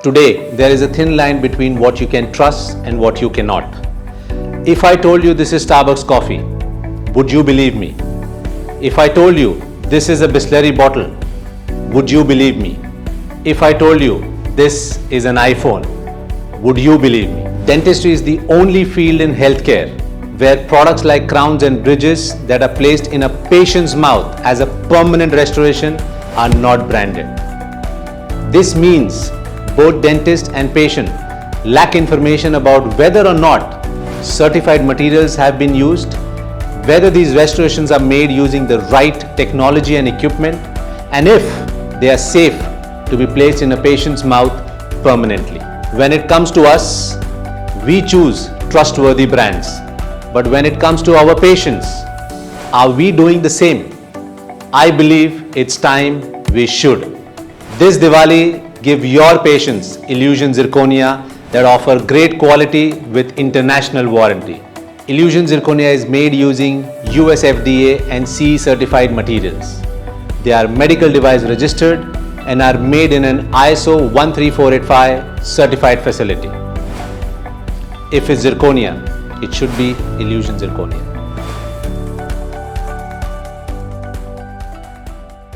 Today, there is a thin line between what you can trust and what you cannot. If I told you this is Starbucks coffee, would you believe me? If I told you this is a Bisleri bottle, would you believe me? If I told you this is an iPhone, would you believe me? Dentistry is the only field in healthcare where products like crowns and bridges that are placed in a patient's mouth as a permanent restoration are not branded. This means both dentist and patient lack information about whether or not certified materials have been used, whether these restorations are made using the right technology and equipment, and if they are safe to be placed in a patient's mouth permanently. When it comes to us, we choose trustworthy brands. But when it comes to our patients, are we doing the same? I believe it's time we should. This Diwali, give your patients Illusion Zirconia that offer great quality with international warranty. Illusion Zirconia is made using US FDA and CE certified materials. They are medical device registered and are made in an ISO 13485 certified facility. If it's zirconia, it should be Illusion Zirconia.